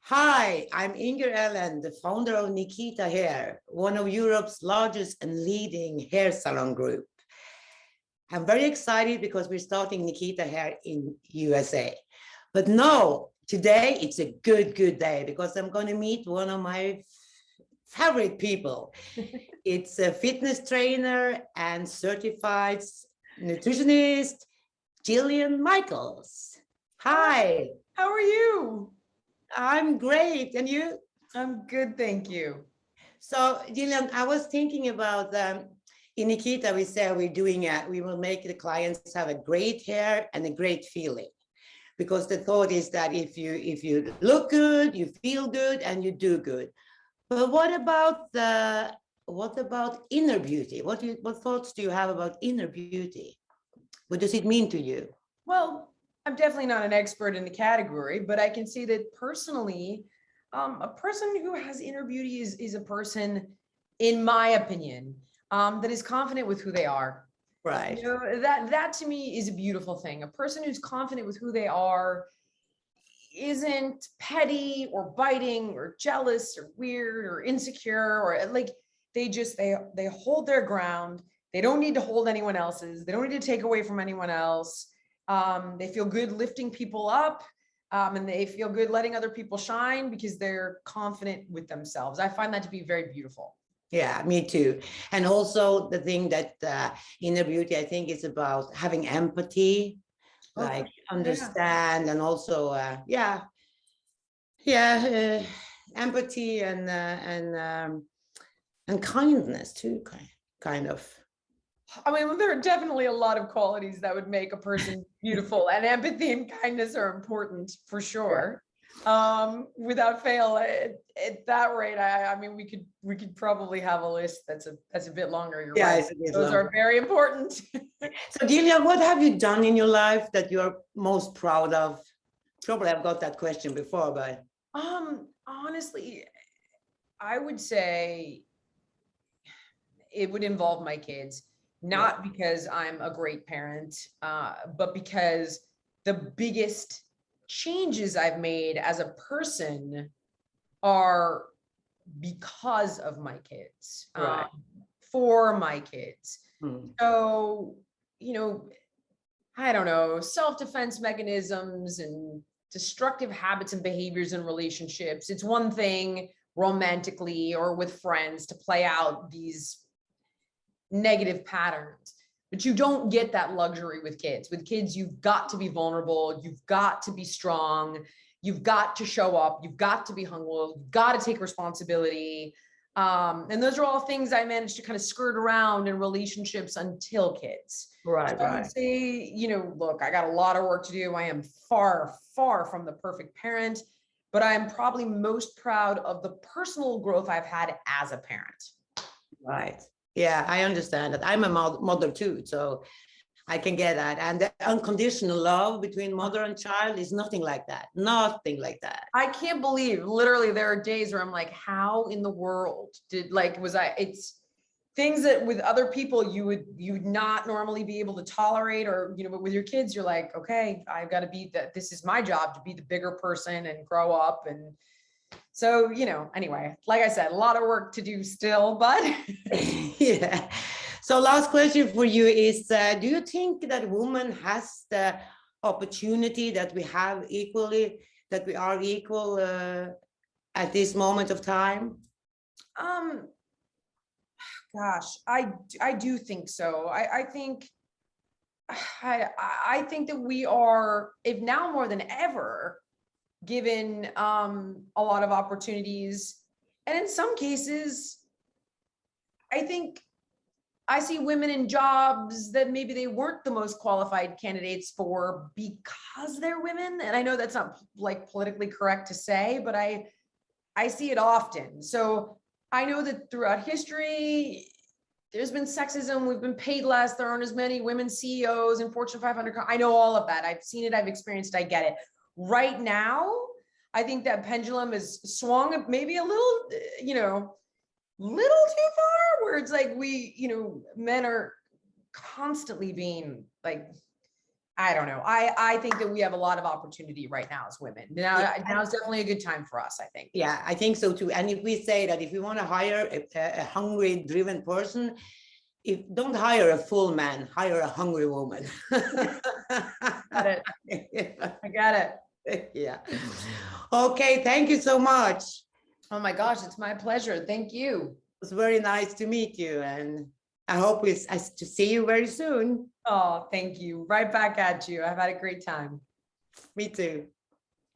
Hi, I'm Inger Ellen, the founder of Nikita Hair, one of Europe's largest and leading hair salon group. I'm very excited because we're starting Nikita Hair in USA. But no, today it's a good day because I'm going to meet one of my favorite people. It's a fitness trainer and certified nutritionist, Jillian Michaels. Hi. How are you? I'm great. And you? I'm good, thank you. So, Jillian, I was thinking about in Nikita, we say we will make the clients have a great hair and a great feeling. Because the thought is that if you look good, you feel good, and you do good. But what about inner beauty? What thoughts do you have about inner beauty? What does it mean to you? Well, I'm definitely not an expert in the category, but I can say that personally, a person who has inner beauty is a person, in my opinion, that is confident with who they are. Right. That to me is a beautiful thing. A person who's confident with who they are isn't petty or biting or jealous or weird or insecure or like they hold their ground. They don't need to hold anyone else's. They don't need to take away from anyone else. They feel good lifting people up, and they feel good letting other people shine because they're confident with themselves. I find that to be very beautiful. Yeah, me too. And also the thing that inner beauty, I think, is about having empathy, like Yeah. understand, and also yeah, empathy and kindness too, kind of. I mean, there are definitely a lot of qualities that would make a person beautiful, and empathy and kindness are important for sure. Without fail, at that rate, I mean, we could probably have a list that's a bit longer. You're Yeah, right. it's a bit Those longer. are very important. So, Delia, what have you done in your life that you're most proud of? Probably I've got that question before, but Honestly, I would say it would involve my kids, yeah, not because I'm a great parent, but because the biggest changes I've made as a person are because of my kids, right. for my kids. Hmm. So, you know, I don't know, self-defense mechanisms and destructive habits and behaviors in relationships. It's one thing romantically or with friends to play out these negative patterns, but you don't get that luxury with kids. With kids, you've got to be vulnerable, you've got to be strong, you've got to show up, you've got to be humble, you've got to take responsibility. And those are all things I managed to kind of skirt around in relationships until kids. So Right, I would right. say, look, I got a lot of work to do. I am far from the perfect parent, but I am probably most proud of the personal growth I've had as a parent. Right. Yeah, I understand that. I'm a mother too, so I can get that. And the unconditional love between mother and child is nothing like that. Nothing like that. I can't believe literally there are days where I'm like, how in the world it's things that with other people you would not normally be able to tolerate, or but with your kids, you're like, okay, I've got to be that. This is my job to be the bigger person and grow up. And so, anyway, like I said, a lot of work to do still, but Yeah. So last question for you is, do you think that woman has the opportunity that we have equally, that we are equal at this moment of time? um gosh, I do think so. I think that we are, if now more than ever, given a lot of opportunities. And in some cases, I think I see women in jobs that maybe they weren't the most qualified candidates for because they're women. And I know that's not like politically correct to say, but I see it often. So I know that throughout history, there's been sexism. We've been paid less. There aren't as many women CEOs in Fortune 500. I know all of that. I've seen it. I've experienced it. I get it. Right now, I think that pendulum is swung maybe a little, little too far, where it's like men are constantly being like I don't know. I think that we have a lot of opportunity right now as women. Now is definitely a good time for us, I think. Yeah, I think so too. And if we say that if we want to hire a hungry, driven person, if don't hire a full man, hire a hungry woman. Got it. I got it. Yeah. Okay, thank you so much. Oh my gosh, it's my pleasure. Thank you. It was very nice to meet you, and I hope to see you very soon. Oh, thank you. Right back at you. I've had a great time. Me too.